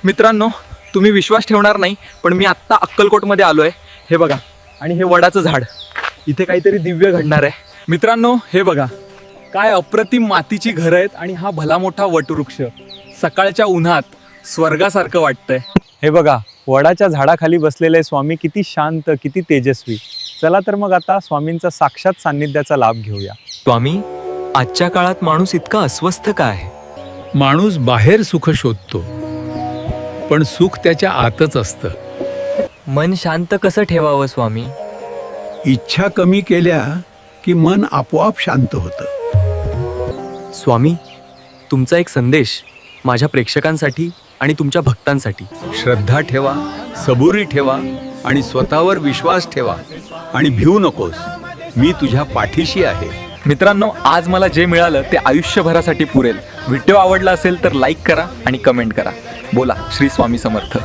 मित्रांनो, तुम्ही विश्वास ठेवणार नाही, पण मी आत्ता अक्कलकोटमध्ये आलो आहे. हे बघा, आणि हे वडाचं झाड, इथे काहीतरी दिव्य घडणार आहे. मित्रांनो, हे बघा, काय अप्रतिम मातीची घरं आहेत आणि हा भला मोठा वटवृक्ष. सकाळच्या उन्हात स्वर्गासारखं वाटतंय. हे बघा, वडाच्या झाडाखाली बसलेले स्वामी किती शांत, किती तेजस्वी. चला तर मग आता स्वामींचा साक्षात सान्निध्याचा लाभ घेऊया. स्वामी, आजच्या काळात माणूस इतका अस्वस्थ का आहे? माणूस बाहेर सुख शोधतो, पण सुख त्याच्या आतच असतं. मन शांत कसं ठेवावं स्वामी? इच्छा कमी केल्या की मन आपोआप शांत होतं. स्वामी, तुमचा एक संदेश माझ्या प्रेक्षकांसाठी आणि तुमच्या भक्तांसाठी. श्रद्धा ठेवा, सबुरी ठेवा आणि स्वतःवर विश्वास ठेवा आणि भिवू नकोस. मी तुझ्या पाठीशी आहे. मित्रांनो, आज मला जे मिळालं ते आयुष्यभरासाठी पुरेल. व्हिडिओ आवडला असेल तर लाईक करा आणि कमेंट करा. बोला श्री स्वामी समर्थ.